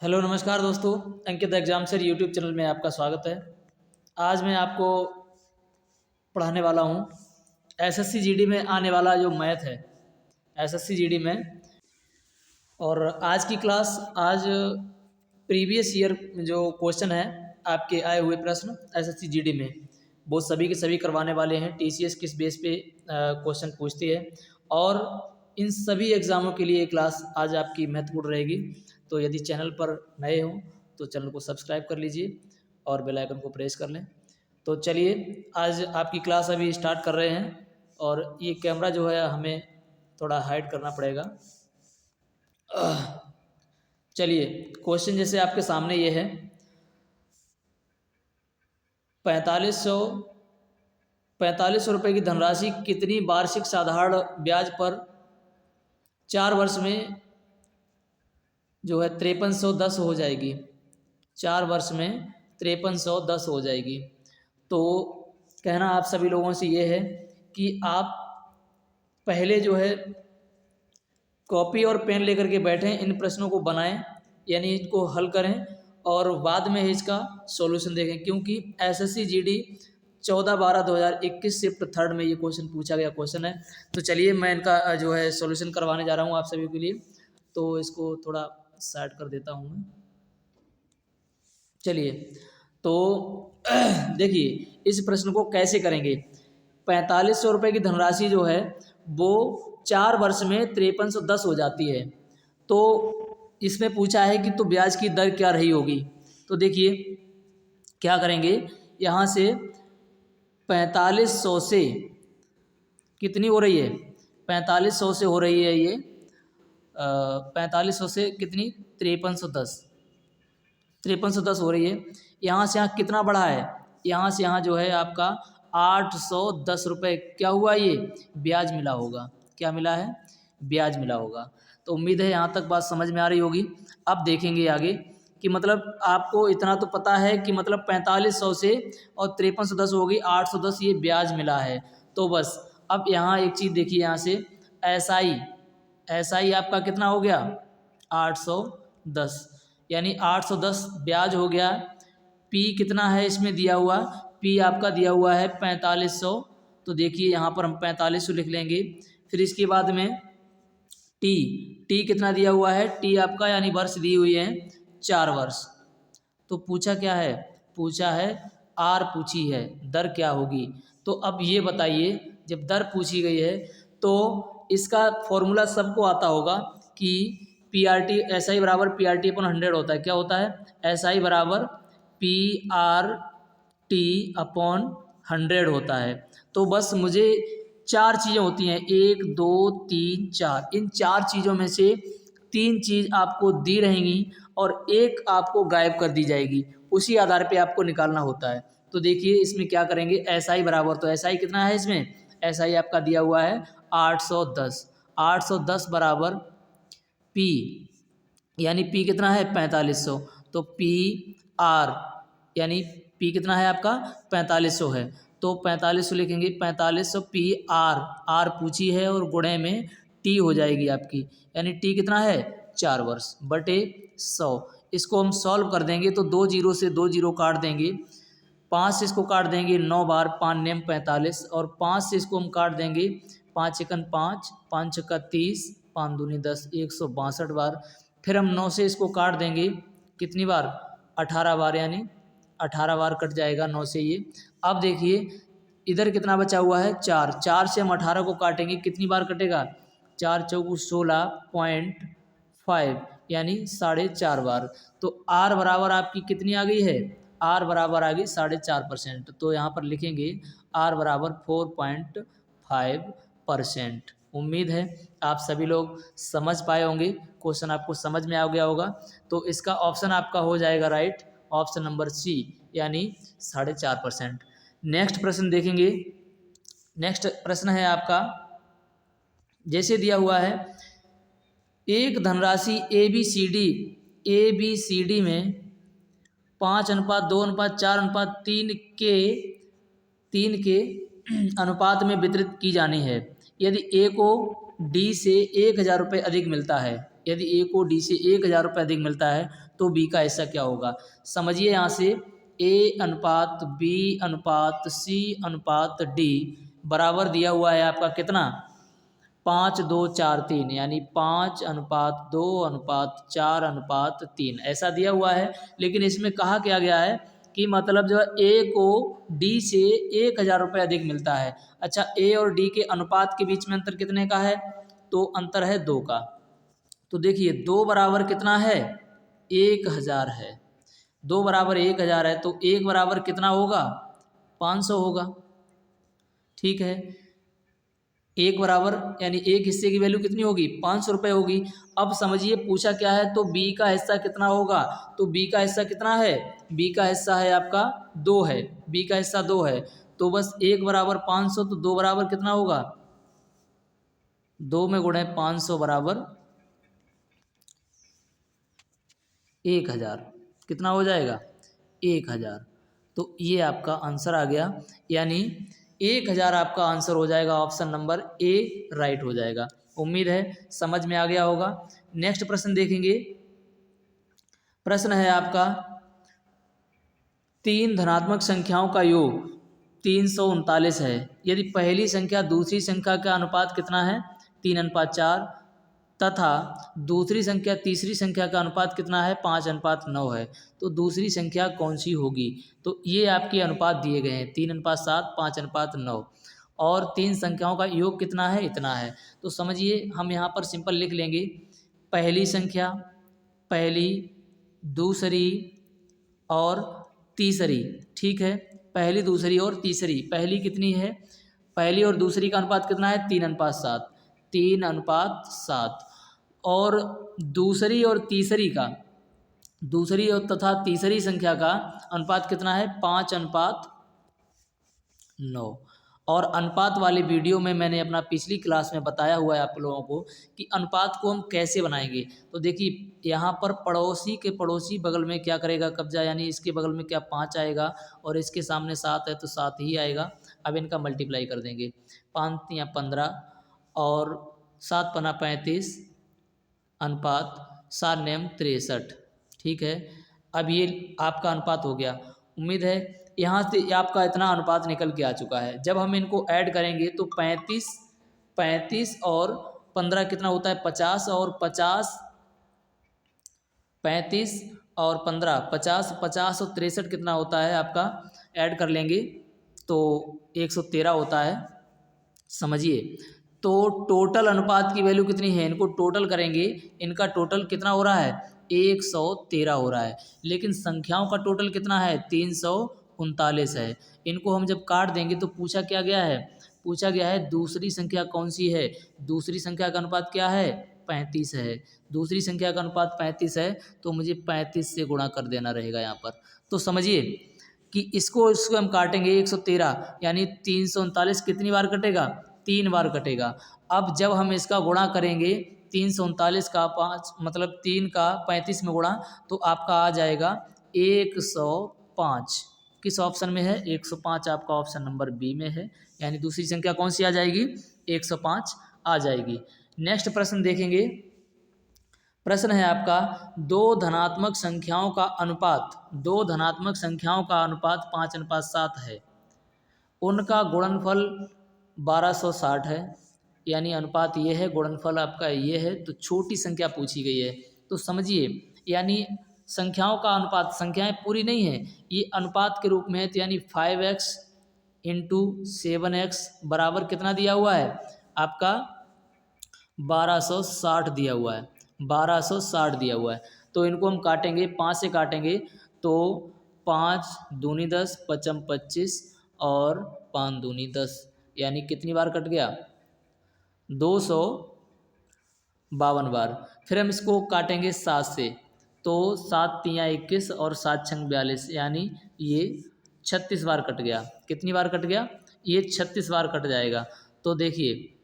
Hello नमस्कार दोस्तों, अंकित exam sir YouTube channel में आपका स्वागत है। आज मैं आपको पढ़ाने वाला हूँ एसएससी जीडी में आने वाला जो मैथ है, एसएससी जीडी में। और आज की क्लास आज प्रीवियस ईयर जो क्वेश्चन है, आपके आए हुए प्रश्न एसएससी जीडी में, वो सभी के सभी करवाने वाले हैं। टीसीएस किस बेस पे क्वेश्चन पूछती है, और इन सभी एग्ज़ामों के लिए ये क्लास आज आपकी महत्वपूर्ण रहेगी। तो यदि चैनल पर नए हो तो चैनल को सब्सक्राइब कर लीजिए और बेल आइकन को प्रेस कर लें। तो चलिए आज आपकी क्लास अभी स्टार्ट कर रहे हैं। और ये कैमरा जो है हमें थोड़ा हाइड करना पड़ेगा। चलिए, क्वेश्चन जैसे आपके सामने ये है, 4500 रुपये की धनराशि कितनी वार्षिक साधारण ब्याज पर 4 वर्ष में जो है 5310 हो जाएगी। 4 वर्ष में 5310 हो जाएगी। तो कहना आप सभी लोगों से ये है कि आप पहले जो है कॉपी और पेन लेकर के बैठें, इन प्रश्नों को बनाएं, यानी इनको हल करें, और बाद में इसका सॉल्यूशन देखें। क्योंकि एसएससी जीडी 14/12/2021 शिफ्ट 3rd में ये क्वेश्चन पूछा गया क्वेश्चन है। तो चलिए मैं इनका जो है सॉल्यूशन करवाने जा रहा हूँ आप सभी के लिए। तो इसको थोड़ा साइड कर देता हूँ मैं। चलिए, तो देखिए इस प्रश्न को कैसे करेंगे। 4500 रुपये की धनराशि जो है वो 4 वर्ष में 5310 हो जाती है। तो इसमें पूछा है कि तो ब्याज की दर क्या रही होगी। तो देखिए क्या करेंगे, यहाँ से 4500 से कितनी हो रही है, 4500 से हो रही है ये 4500 से कितनी 5310 हो रही है। यहाँ से यहाँ कितना बढ़ा है, यहाँ से यहाँ जो है आपका 810 रुपये क्या हुआ, ये ब्याज मिला होगा। क्या मिला है, ब्याज मिला होगा। तो उम्मीद है यहाँ तक बात समझ में आ रही होगी। अब देखेंगे आगे कि मतलब आपको इतना तो पता है कि मतलब 4500 से और 5310 होगी 810 ये ब्याज मिला है। तो बस अब यहाँ एक चीज़ देखिए, यहाँ से एसआई आपका कितना हो गया 810, यानी 810 ब्याज हो गया। पी कितना है इसमें दिया हुआ, पी आपका दिया हुआ है 4500। तो देखिए यहाँ पर हम 4500 लिख लेंगे। फिर इसके बाद में टी कितना दिया हुआ है, टी आपका यानी वर्ष दी हुई है 4 वर्ष। तो पूछा क्या है, पूछा है आर पूछी है दर क्या होगी। तो अब ये बताइए, जब दर पूछी गई है तो इसका फॉर्मूला सबको आता होगा कि P R T S I बराबर पी आर टी अपन 100 होता है। क्या होता है, एस आई बराबर पी आर टी अपॉन 100 होता है। तो बस मुझे 4 चीज़ें होती हैं, 1 2 3 4, इन 4 चीज़ों में से 3 चीज़ आपको दी रहेंगी और एक आपको गायब कर दी जाएगी। उसी आधार पे आपको निकालना होता है। तो देखिए इसमें क्या करेंगे, एस आई बराबर, तो एस आई कितना है इसमें, एस आई आपका दिया हुआ है 810। 810 बराबर पी, यानी पी कितना है 4500। तो पी आर यानी पी कितना है आपका 4500 है। तो 4500 लिखेंगे, 4500 पी आर, आर पूछी है और गुणे में टी हो जाएगी आपकी, यानी टी कितना है 4 वर्ष बटे 100। इसको हम सॉल्व कर देंगे तो 2 जीरो से 2 जीरो काट देंगे, 5 से इसको काट देंगे 9 बार, 5 नेम 45, और 5 से इसको हम काट देंगे 5 एकन 5, 5 छक्का 30, 5 दूनी 10, 162 बार। फिर हम 9 से इसको काट देंगे कितनी बार, 18 बार, यानी 18 बार कट जाएगा 9 से ये। अब देखिए इधर कितना बचा हुआ है 4, 4 से हम 18 को काटेंगे, कितनी बार कटेगा, 4 चौकू 16.5, यानी 4.5 बार। तो आर बराबर आपकी कितनी आ गई है, आर बराबर आ गई 4.5%। तो यहाँ पर लिखेंगे आर बराबर 4.5%। उम्मीद है आप सभी लोग समझ पाए होंगे, क्वेश्चन आपको समझ में आ गया होगा। तो इसका ऑप्शन आपका हो जाएगा राइट, ऑप्शन नंबर सी, यानी 4.5%। नेक्स्ट प्रश्न देखेंगे। नेक्स्ट प्रश्न है आपका, जैसे दिया हुआ है एक धनराशि ए बी सी डी में 5:2:4:3 के अनुपात में वितरित की जानी है। यदि ए को डी से 1000 रुपये अधिक मिलता है, यदि ए को डी से 1000 रुपये अधिक मिलता है तो बी का हिस्सा क्या होगा। समझिए यहाँ से ए अनुपात बी अनुपात सी अनुपात डी बराबर दिया हुआ है आपका कितना 5-2-4-3 यानी 5:2:4:3 ऐसा दिया हुआ है। लेकिन इसमें कहा क्या गया है कि मतलब जो है ए को डी से 1000 रुपये अधिक मिलता है। अच्छा, ए और डी के अनुपात के बीच में अंतर कितने का है, तो अंतर है 2 का। तो देखिए 2 बराबर कितना है 1000 है, 2 बराबर 1000 है तो 1 बराबर कितना होगा 500 होगा। ठीक है, 1 बराबर यानी एक हिस्से की वैल्यू कितनी होगी 500 रुपये होगी। अब समझिए पूछा क्या है, तो बी का हिस्सा कितना होगा, तो बी का हिस्सा कितना है, बी का हिस्सा है आपका 2 है, बी का हिस्सा 2 है। तो बस 1 बराबर 500 तो 2 बराबर कितना होगा 2 में गुणे 500 बराबर 1000 कितना हो जाएगा 1000। तो ये आपका आंसर आ गया, यानी 1000 आपका आंसर हो जाएगा, ऑप्शन नंबर ए राइट हो जाएगा। उम्मीद है समझ में आ गया होगा। नेक्स्ट प्रश्न देखेंगे। प्रश्न है आपका 3 धनात्मक संख्याओं का योग 339 है। यदि पहली संख्या दूसरी संख्या का अनुपात कितना है 3:4 तथा दूसरी संख्या तीसरी संख्या का अनुपात कितना है 5:9 है, तो दूसरी संख्या कौन सी होगी। तो ये आपके अनुपात दिए गए हैं 3:7 5:9 और 3 संख्याओं का योग कितना है इतना है। तो समझिए हम यहाँ पर सिंपल लिख लेंगे पहली संख्या, पहली, दूसरी और तीसरी। ठीक है, पहली दूसरी और तीसरी। पहली कितनी है, पहली और दूसरी का अनुपात कितना है 3:7 3:7 और दूसरी और तीसरी का, दूसरी और तथा तीसरी संख्या का अनुपात कितना है 5:9। और अनुपात वाली वीडियो में मैंने अपना पिछली क्लास में बताया हुआ है आप लोगों को कि अनुपात को हम कैसे बनाएंगे। तो देखिए यहाँ पर पड़ोसी के पड़ोसी बगल में क्या करेगा कब्जा, यानी इसके बगल में क्या 5 आएगा और इसके सामने 7 है तो 7 ही आएगा। अब इनका मल्टीप्लाई कर देंगे 5 या 15 और 7 पना 35 अनुपात 7 नेम 63। ठीक है, अब ये आपका अनुपात हो गया। उम्मीद है यहाँ से आपका इतना अनुपात निकल के आ चुका है। जब हम इनको ऐड करेंगे तो 35 और 15 कितना होता है 50 और 50 35 और 15 50 50 और 63 कितना होता है आपका, ऐड कर लेंगे तो 113 होता है। समझिए तो टोटल अनुपात की वैल्यू कितनी है, इनको टोटल करेंगे, इनका टोटल कितना हो रहा है 113 हो रहा है। लेकिन संख्याओं का टोटल कितना है 339 है। इनको हम जब काट देंगे तो पूछा क्या गया है, पूछा गया है दूसरी संख्या कौन सी है। दूसरी संख्या का अनुपात क्या है 35 है। दूसरी संख्या का अनुपात 35 है तो मुझे 35 से गुणा कर देना रहेगा यहाँ पर। तो समझिए कि इसको हम काटेंगे 113 यानी 339 कितनी बार कटेगा 3 बार कटेगा। अब जब हम इसका गुणा करेंगे 339 का 5 मतलब 3 का 35 में गुणा तो आपका आ जाएगा 105। किस ऑप्शन में है 105, आपका ऑप्शन नंबर बी में है, यानी दूसरी संख्या कौन सी आ जाएगी 105 आ जाएगी। नेक्स्ट प्रश्न देखेंगे। प्रश्न है आपका 2 धनात्मक संख्याओं का अनुपात, 2 धनात्मक संख्याओं का अनुपात 5:7 है, उनका गुणनफल 1260 है, यानी अनुपात ये है, गुणनफल आपका ये है। तो छोटी संख्या पूछी गई है। तो समझिए यानी संख्याओं का अनुपात, संख्याएं पूरी नहीं है, ये अनुपात के रूप में है। तो यानी 5x × 7x बराबर कितना दिया हुआ है आपका 1260 दिया हुआ है, 1260 दिया हुआ है। तो इनको हम काटेंगे 5 से काटेंगे तो 5 दूनी 10 पचम 25 और 5 दूनी 10, यानी कितनी बार कट गया 252 बार। फिर हम इसको काटेंगे 7 से तो 7 तियाँ 21 और 7 छंग 42, यानी ये 36 बार कट गया। कितनी बार कट गया ये 36 बार कट जाएगा। तो देखिए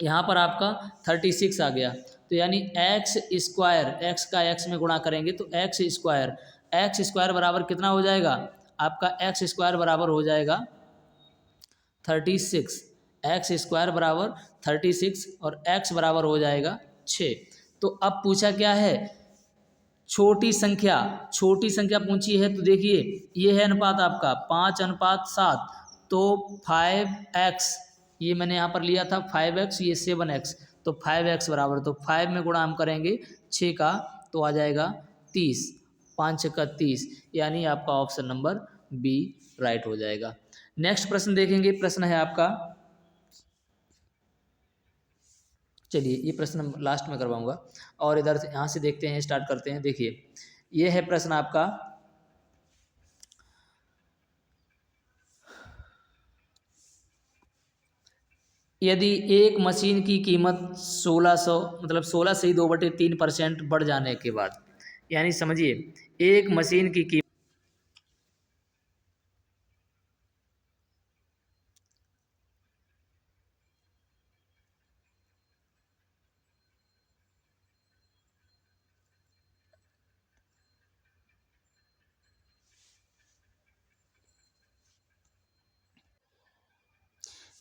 यहाँ पर आपका 36 आ गया। तो यानी एक्स स्क्वायर, एक्स का एक्स में गुणा करेंगे तो एक्स स्क्वायर बराबर कितना हो जाएगा आपका, एक्स स्क्वायर बराबर हो जाएगा 36, एक्स स्क्वायर बराबर 36 और एक्स बराबर हो जाएगा 6। तो अब पूछा क्या है, छोटी संख्या पूछी है। तो देखिए ये है अनुपात आपका 5:7, तो 5x, ये मैंने यहाँ पर लिया था 5x, ये 7x, तो 5x बराबर, तो 5 में गुणा हम करेंगे 6 का, तो आ जाएगा 30, 5 6 का 30, यानी आपका ऑप्शन नंबर बी राइट हो जाएगा। नेक्स्ट प्रश्न देखेंगे, प्रश्न है आपका, चलिए ये प्रश्न लास्ट में करवाऊंगा, और इधर से यहाँ से देखते हैं, स्टार्ट करते हैं। देखिए ये है प्रश्न आपका, यदि एक मशीन की कीमत 1600, मतलब 16 से ही 2/3% बढ़ जाने के बाद, यानी समझिए एक मशीन की कीमत,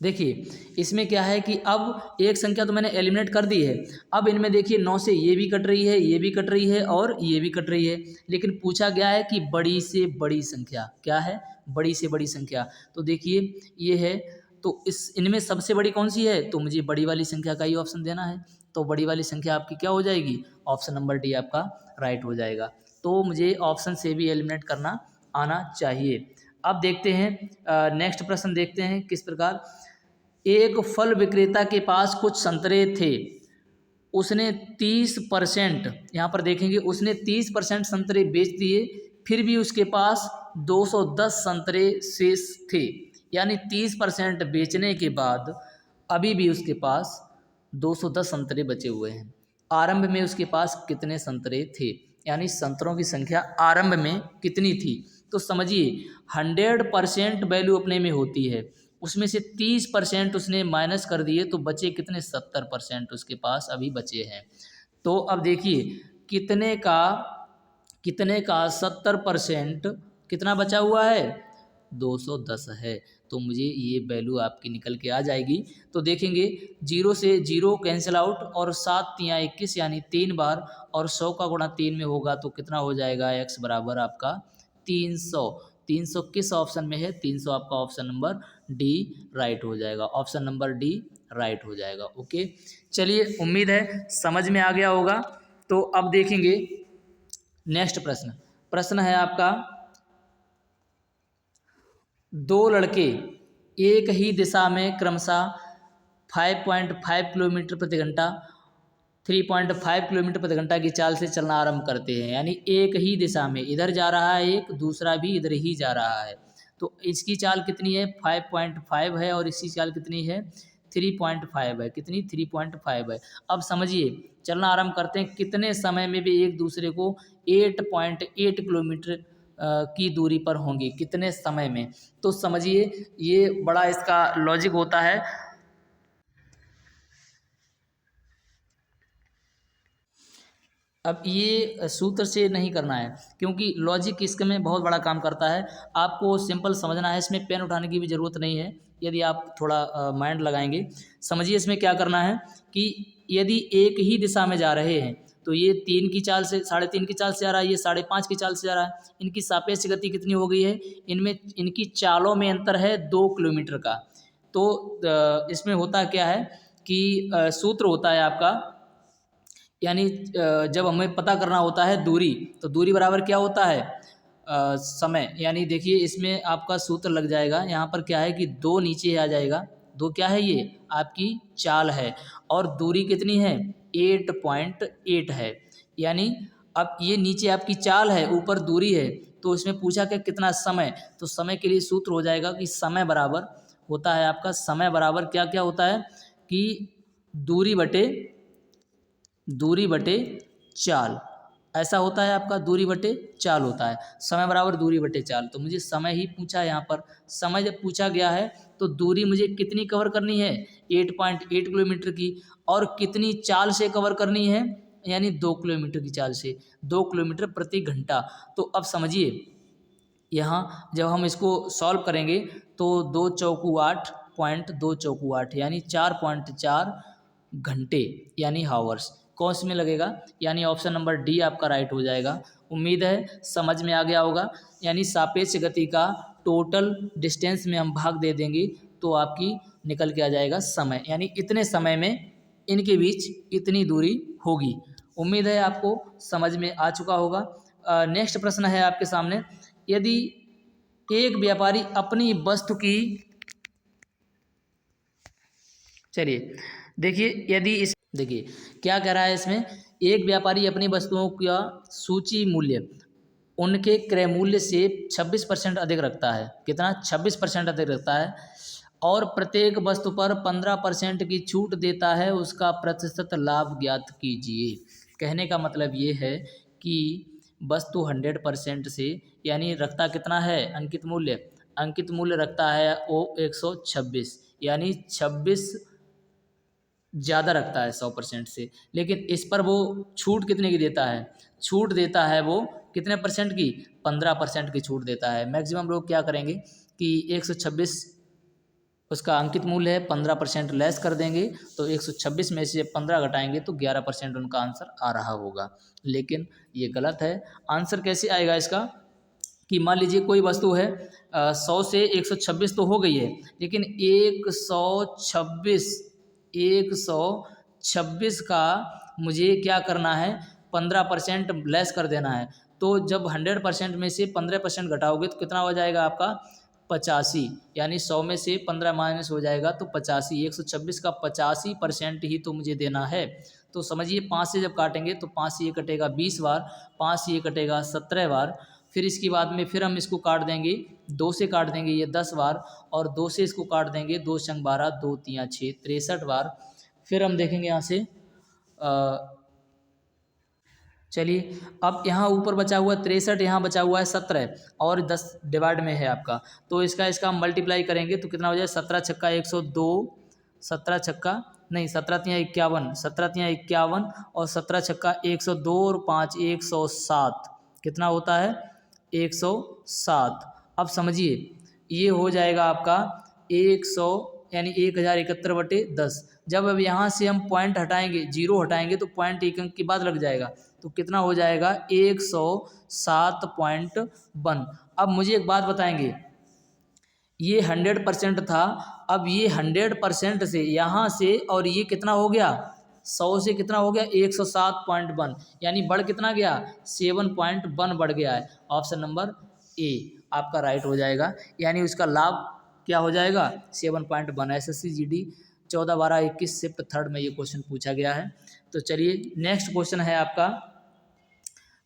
देखिए इसमें क्या है कि अब एक संख्या तो मैंने एलिमिनेट कर दी है, अब इनमें देखिए 9 से ये भी कट रही है, ये भी कट रही है और ये भी कट रही है, लेकिन पूछा गया है कि बड़ी से बड़ी संख्या क्या है, बड़ी से बड़ी संख्या। तो देखिए ये है, तो इस इनमें सबसे बड़ी कौन सी है, तो मुझे बड़ी वाली संख्या का ही ऑप्शन देना है। तो बड़ी वाली संख्या आपकी क्या हो जाएगी, ऑप्शन नंबर डी आपका राइट हो जाएगा। तो मुझे ऑप्शन से भी एलिमिनेट करना आना चाहिए। अब देखते हैं नेक्स्ट प्रश्न, देखते हैं किस प्रकार। एक फल विक्रेता के पास कुछ संतरे थे, उसने 30%, यहाँ पर देखेंगे उसने 30% संतरे बेच दिए, फिर भी उसके पास 210 संतरे शेष थे, यानी 30% बेचने के बाद अभी भी उसके पास 210 संतरे बचे हुए हैं। आरंभ में उसके पास कितने संतरे थे, यानी संतरों की संख्या आरंभ में कितनी थी। तो समझिए 100% वैल्यू अपने में होती है, उसमें से 30% उसने माइनस कर दिए, तो बचे कितने, 70% उसके पास अभी बचे हैं। तो अब देखिए कितने का 70% कितना बचा हुआ है, 210 है। तो मुझे ये वैल्यू आपकी निकल के आ जाएगी। तो देखेंगे 0 से 0 कैंसिल आउट, और 7 तियाँ 21, यानी 3 बार, और 100 का गुणा 3 में होगा तो कितना हो जाएगा, x बराबर आपका 300। 300 किस ऑप्शन में है, 300 आपका ऑप्शन नंबर डी राइट हो जाएगा, ऑप्शन नंबर डी राइट हो जाएगा। ओके, चलिए उम्मीद है समझ में आ गया होगा। तो अब देखेंगे नेक्स्ट प्रश्न, प्रश्न है आपका, दो लड़के एक ही दिशा में क्रमशः 5.5 किलोमीटर प्रति घंटा, 3.5 किलोमीटर प्रति घंटा की चाल से चलना आरंभ करते हैं, यानी एक ही दिशा में, इधर जा रहा है एक, दूसरा भी इधर ही जा रहा है। तो इसकी चाल कितनी है, 5.5 है, और इसकी चाल कितनी है, 3.5 है। कितनी, 3.5 है। अब समझिए चलना आरंभ करते हैं, कितने समय में भी एक दूसरे को 8.8 किलोमीटर की दूरी पर होंगी, कितने समय में। तो समझिए ये बड़ा इसका लॉजिक होता है। अब ये सूत्र से नहीं करना है, क्योंकि लॉजिक इसमें बहुत बड़ा काम करता है। आपको सिंपल समझना है, इसमें पेन उठाने की भी ज़रूरत नहीं है, यदि आप थोड़ा माइंड लगाएंगे। समझिए इसमें क्या करना है कि यदि एक ही दिशा में जा रहे हैं, तो ये 3 की चाल से, 3.5 की चाल से जा रहा है, ये 5.5 की चाल से जा रहा है, इनकी सापेक्ष गति कितनी हो गई है, इनमें इनकी चालों में अंतर है 2 किलोमीटर का। तो इसमें होता क्या है कि सूत्र होता है आपका, यानी जब हमें पता करना होता है दूरी, तो दूरी बराबर क्या होता है, समय। यानी देखिए इसमें आपका सूत्र लग जाएगा, यहाँ पर क्या है कि 2 नीचे आ जाएगा, 2 क्या है, ये आपकी चाल है, और दूरी कितनी है, 8.8 है। यानी अब ये नीचे आपकी चाल है, ऊपर दूरी है, तो इसमें पूछा कि कितना समय, तो समय के लिए सूत्र हो जाएगा कि समय बराबर होता है आपका, समय बराबर क्या क्या होता है कि दूरी बटे चाल, ऐसा होता है आपका, दूरी बटे चाल होता है, समय बराबर दूरी बटे चाल। तो मुझे समय ही पूछा है, यहाँ पर समय जब पूछा गया है, तो दूरी मुझे कितनी कवर करनी है, 8.8 किलोमीटर की, और कितनी चाल से कवर करनी है, यानी 2 किलोमीटर की चाल से, 2 किलोमीटर प्रति घंटा। तो अब समझिए यहाँ जब हम इसको सॉल्व करेंगे, तो 2 चौकू 8, 2 चौकू 8, यानी 4.4 घंटे, यानी हावर्स, कौन सी में लगेगा, यानी ऑप्शन नंबर डी आपका राइट हो जाएगा। उम्मीद है समझ में आ गया होगा। यानी सापेक्ष गति का टोटल डिस्टेंस में हम भाग दे देंगे तो आपकी निकल के आ जाएगा समय, यानी इतने समय में इनके बीच इतनी दूरी होगी। उम्मीद है आपको समझ में आ चुका होगा। नेक्स्ट प्रश्न है आपके सामने, यदि एक व्यापारी अपनी वस्तु की, चलिए देखिए, यदि इस देखिए क्या कह रहा है इसमें, एक व्यापारी अपनी वस्तुओं का सूची मूल्य उनके क्रय मूल्य से 26% अधिक रखता है। कितना? 26% अधिक रखता है, और प्रत्येक वस्तु पर 15% की छूट देता है, उसका प्रतिशत लाभ ज्ञात कीजिए। कहने का मतलब ये है कि वस्तु 100% से, यानी रखता कितना है अंकित मूल्य, अंकित मूल्य रखता है वो 126, यानी 26 ज़्यादा रखता है 100% से, लेकिन इस पर वो छूट कितने की देता है, छूट देता है वो कितने परसेंट की, 15% की छूट देता है। मैक्सिमम लोग क्या करेंगे कि 126 उसका अंकित मूल्य है, 15% लेस कर देंगे, तो 126 में से 15 घटाएंगे तो 11% उनका आंसर आ रहा होगा, लेकिन ये गलत है। आंसर कैसे आएगा इसका कि मान लीजिए कोई वस्तु है 100 से 126 तो हो गई है, लेकिन 126 का मुझे क्या करना है, 15% लेस कर देना है। तो जब 100% में से 15% घटाओगे तो कितना हो जाएगा आपका 85, यानी 100 में से 15 माइनस हो जाएगा तो 85, 126 का 85% ही तो मुझे देना है। तो समझिए 5 से जब काटेंगे तो 5 से ये कटेगा 20 बार, 5 से ये कटेगा 17 बार, फिर इसके बाद में फिर हम इसको काट देंगे, 2 से काट देंगे ये 10 बार, और 2 से इसको काट देंगे, 2 संग 12, 2 3 6, 63 बार। फिर हम देखेंगे यहाँ से चलिए अब यहाँ ऊपर बचा हुआ 63, यहाँ बचा हुआ है 17 और 10 डिवाइड में है आपका, तो इसका हम मल्टीप्लाई करेंगे तो कितना हो जाए, 17 छक्का 102, 17 छक्का नहीं 17 तियाँ 51, 17 तियाँ 51 और 17 छक्का 102 और 5 107, कितना होता है 107। अब समझिए ये हो जाएगा आपका 100, यानी 1071/10। जब अब यहाँ से हम पॉइंट हटाएंगे, जीरो हटाएंगे तो पॉइंट एक अंक के बाद लग जाएगा, तो कितना हो जाएगा 107.1। अब मुझे एक बात बताएंगे, ये 100% था, अब ये 100% से यहाँ से और ये कितना हो गया 100 से कितना हो गया 107.1, यानी बढ़ कितना गया 7.1 बढ़ गया है। ऑप्शन नंबर ए आपका राइट हो जाएगा, यानी उसका लाभ क्या हो जाएगा 7.1। SSC GD 14/12/21 शिफ्ट 3rd में ये क्वेश्चन पूछा गया है। तो चलिए नेक्स्ट क्वेश्चन है आपका,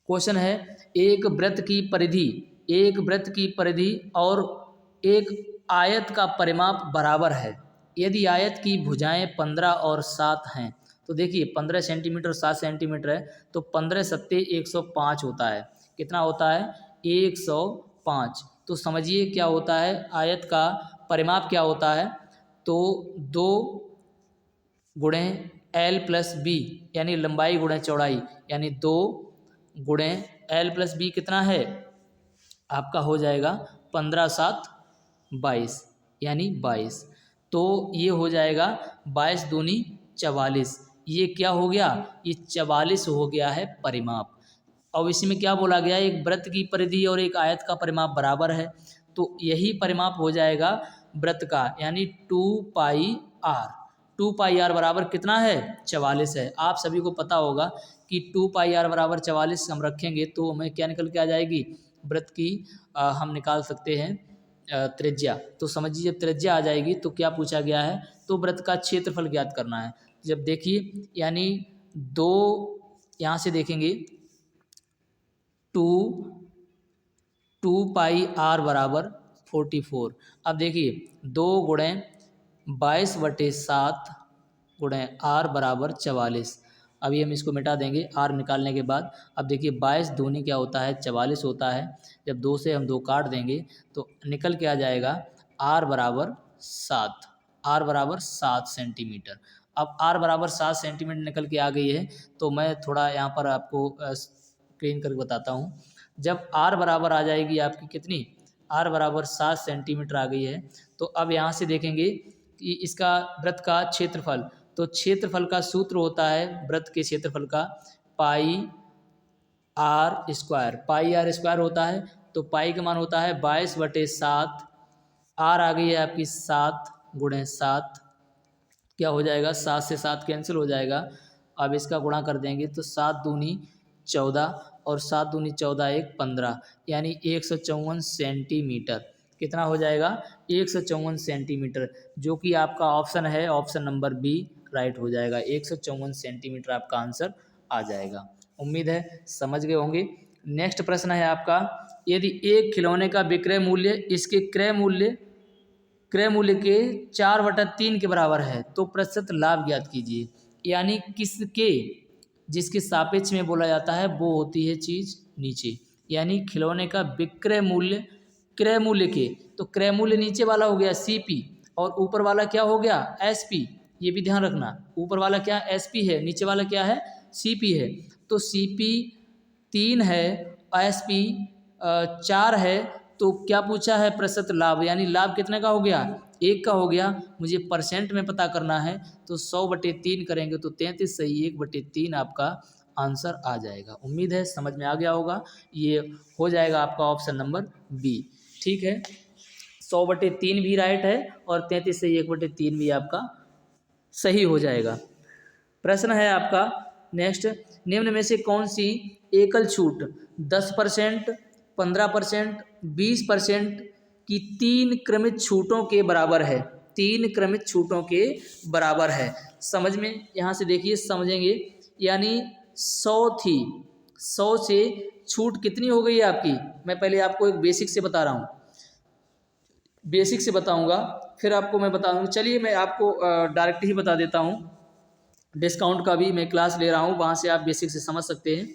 क्वेश्चन है एक वृत्त की परिधि और एक आयत का परिमाप बराबर है, यदि आयत की भुजाएं 15 और 7 हैं, तो देखिए 15 सेंटीमीटर 7 सेंटीमीटर है, तो 15 सत्ते 105 होता है, कितना होता है 105। तो समझिए क्या होता है, आयत का परिमाप क्या होता है, तो 2 गुणे L+B, यानी लंबाई गुणे चौड़ाई, यानी 2 गुणे L+B कितना है आपका हो जाएगा 15 7 22, यानी 22। तो ये हो जाएगा 22 दूनी 44, ये क्या हो गया, ये 44 हो गया है परिमाप। अब इसी में क्या बोला गया, एक वृत्त की परिधि और एक आयत का परिमाप बराबर है, तो यही परिमाप हो जाएगा वृत्त का, यानी 2πr। 2πr बराबर कितना है 44 है। आप सभी को पता होगा कि 2πr बराबर 44 हम रखेंगे तो हमें क्या निकल के आ जाएगी, वृत्त की हम निकाल सकते हैं त्रिज्या। तो समझिए जब त्रिज्या आ जाएगी तो क्या पूछा गया है, तो वृत्त का क्षेत्रफल ज्ञात करना है। जब देखिए यानी 2 यहाँ से देखेंगे 2πr बराबर 44। अब देखिए 2 गुणे 22/7 गुणे r बराबर 44। अभी हम इसको मिटा देंगे r निकालने के बाद। अब देखिए 22 दूनी क्या होता है 44 होता है, जब 2 से हम 2 काट देंगे तो निकल के आ जाएगा r बराबर 7, r बराबर 7 सेंटीमीटर। अब r बराबर 7 सेंटीमीटर निकल के आ गई है, तो मैं थोड़ा यहाँ पर आपको क्लीन करके बताता हूँ। जब r बराबर आ जाएगी आपकी कितनी, r बराबर 7 सेंटीमीटर आ गई है, तो अब यहाँ से देखेंगे कि इसका वृत्त का क्षेत्रफल, तो क्षेत्रफल का सूत्र होता है वृत्त के क्षेत्रफल का पाई आर स्क्वायर होता है। तो पाई का मान होता है 22/7, आर आ गई है आपकी 7 गुणे 7, क्या हो जाएगा 7 से 7 कैंसिल हो जाएगा। अब इसका गुणा कर देंगे तो 7 दूनी 14 और 7 दूनी 14 एक 15, यानी 154 सेंटीमीटर। कितना हो जाएगा 154 सेंटीमीटर, जो कि आपका ऑप्शन है ऑप्शन नंबर बी राइट हो जाएगा। 154 सेंटीमीटर आपका आंसर आ जाएगा। उम्मीद है समझ गए होंगे। नेक्स्ट प्रश्न है आपका, यदि एक खिलौने का विक्रय मूल्य इसके क्रय मूल्य के 4/3 के बराबर है तो प्रतिशत लाभ ज्ञात कीजिए। यानी किसके जिसके सापेक्ष में बोला जाता है वो होती है चीज़ नीचे, यानी खिलौने का विक्रय मूल्य क्रय मूल्य के, तो क्रय मूल्य नीचे वाला हो गया सीपी और ऊपर वाला क्या हो गया एसपी। ये भी ध्यान रखना, ऊपर वाला क्या एसपी है, नीचे वाला क्या है सीपी है। तो सीपी 3 है, एसपी 4 है, तो क्या पूछा है प्रतिशत लाभ, यानी लाभ कितने का हो गया 1 का हो गया। मुझे परसेंट में पता करना है तो 100/3 करेंगे तो 33 सही 1/3 आपका आंसर आ जाएगा। उम्मीद है समझ में आ गया होगा। ये हो जाएगा आपका ऑप्शन नंबर बी। ठीक है, 100/3 भी राइट है और 33 सही 1/3 भी आपका सही हो जाएगा। प्रश्न है आपका नेक्स्ट, निम्न में से कौन सी एकल छूट 10%, 15%, 20% की 3 क्रमित छूटों के बराबर है। 3 क्रमित छूटों के बराबर है। समझ में यहाँ से देखिए समझेंगे, यानी 100 थी, 100 से छूट कितनी हो गई है आपकी। मैं पहले आपको एक बेसिक से बता रहा हूँ, बेसिक से बताऊंगा फिर आपको मैं बताऊंगा। चलिए मैं आपको डायरेक्ट ही बता देता हूँ, डिस्काउंट का भी मैं क्लास ले रहा हूँ, वहाँ से आप बेसिक से समझ सकते हैं।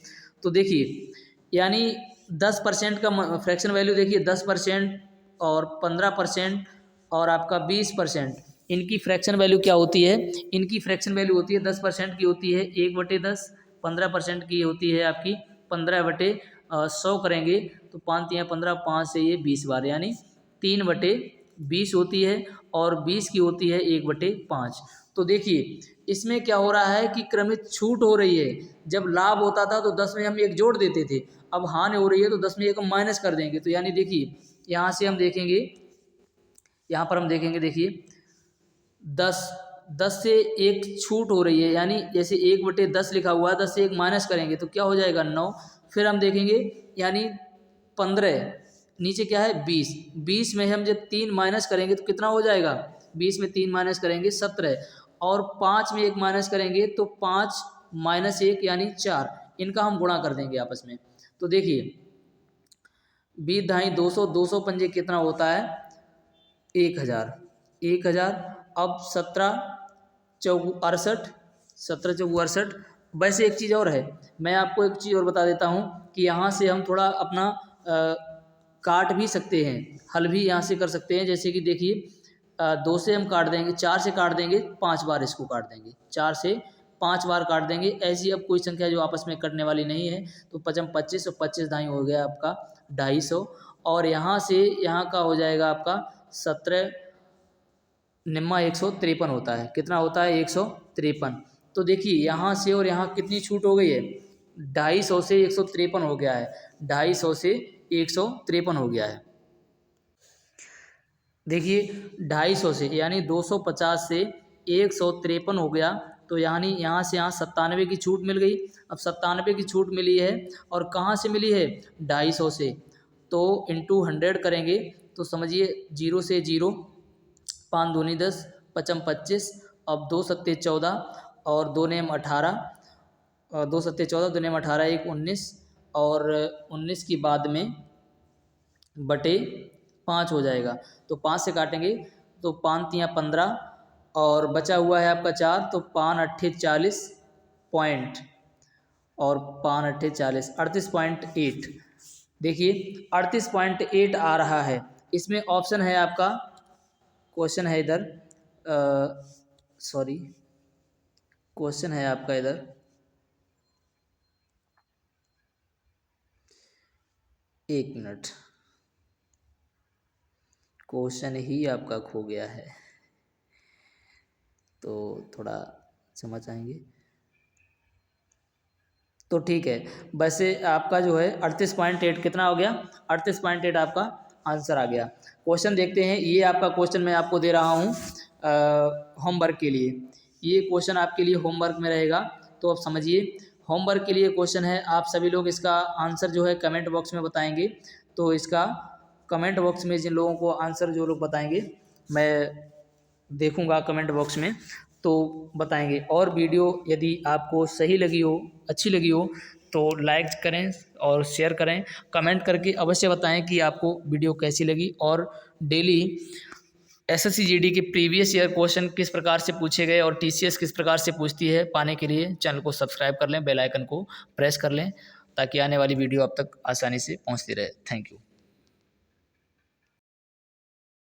तो देखिए, यानी 10% का फ्रैक्शन वैल्यू देखिए 10% और 15% और आपका 20%, इनकी फ्रैक्शन वैल्यू क्या होती है। इनकी फ्रैक्शन वैल्यू होती है 10% की होती है 1/10, 15% की होती है आपकी 15/100 करेंगे तो 5 × 15, 5 से ये 20 बार, यानी 3/20 होती है और 20 की होती है 1/5। तो देखिए इसमें क्या हो रहा है कि क्रमित छूट हो रही है। जब लाभ होता था तो 10 में हम 1 जोड़ देते थे, अब हानि हो रही है तो 10 में 1 हम माइनस कर देंगे। तो यानी देखिए यहाँ से हम देखेंगे, यहाँ पर हम देखेंगे देखिए 10 से 1 छूट हो रही है, यानी जैसे 1/10 लिखा हुआ है, 10 से 1 माइनस करेंगे तो क्या हो जाएगा 9। फिर हम देखेंगे यानी 15, नीचे क्या है 20 में हम जब 3 माइनस करेंगे तो कितना हो जाएगा, 20 में 3 माइनस करेंगे 17 और 5 में 1 माइनस करेंगे तो 5 - 1 यानी 4, इनका हम गुणा कर देंगे आपस में। तो देखिए 20 ढाई 200, 200 पंजे कितना होता है 1000। अब 17 चौगु 68, 17 चौगु 68। वैसे एक चीज़ और है, मैं आपको एक चीज़ और बता देता हूँ कि यहाँ से हम थोड़ा अपना काट भी सकते हैं, हल भी यहाँ से कर सकते हैं। जैसे कि देखिए 2 से हम काट देंगे, 4 से काट देंगे 5 बार, इसको काट देंगे 4 से 5 बार काट देंगे। ऐसी अब कोई संख्या जो आपस में कटने वाली नहीं है, तो 5 × 25 और 25 ढाई हो गया आपका 250, और यहाँ से यहाँ का हो जाएगा आपका 17 निम्मा 153 होता है। कितना होता है 153। तो देखिए यहाँ से और यहाँ कितनी छूट हो गई है, 250 से 153 हो गया है, 250 से 153 हो गया है। देखिए 250 से यानी 250 से 153 हो गया, तो यानी यहाँ से यहाँ 97 की छूट मिल गई। अब 97 की छूट मिली है और कहाँ से मिली है 250 से, तो इंटू 100 करेंगे तो समझिए 0 से 0, 5 दूनी 10, 5 25, अब 2 सत्ते 14 और 2 नेम 18, 2 सत्ते 14, 2 नेम 18, 1 19 और 19 की बाद में बटे 5 हो जाएगा। तो 5 से काटेंगे तो 5 × 15 और बचा हुआ है आपका 4, तो 5 × 8 40 पॉइंट और 5 × 8 40, 38.8। देखिए 38.8 आ रहा है। इसमें ऑप्शन है आपका, क्वेश्चन है इधर, सॉरी क्वेश्चन है आपका इधर, एक मिनट, क्वेश्चन ही आपका खो गया है, तो थोड़ा क्षमा चाहेंगे। तो ठीक है, वैसे आपका जो है 38.8 कितना हो गया, 38.8 आपका आंसर आ गया। क्वेश्चन देखते हैं, ये आपका क्वेश्चन मैं आपको दे रहा हूँ होमवर्क के लिए। ये क्वेश्चन आपके लिए होमवर्क में रहेगा, तो आप समझिए। होमवर्क के लिए क्वेश्चन है, आप सभी लोग इसका आंसर जो है कमेंट बॉक्स में बताएंगे। तो इसका कमेंट बॉक्स में जिन लोगों को आंसर जो लोग बताएंगे, मैं देखूंगा कमेंट बॉक्स में, तो बताएंगे। और वीडियो यदि आपको सही लगी हो, अच्छी लगी हो, तो लाइक करें और शेयर करें। कमेंट करके अवश्य बताएं कि आपको वीडियो कैसी लगी। और डेली एसएससी जीडी के प्रीवियस ईयर क्वेश्चन किस प्रकार से पूछे गए और टीसीएस किस प्रकार से पूछती है, पाने के लिए चैनल को सब्सक्राइब कर लें, बेल आइकन को प्रेस कर लें, ताकि आने वाली वीडियो आप तक आसानी से पहुंचती रहे। Thank you.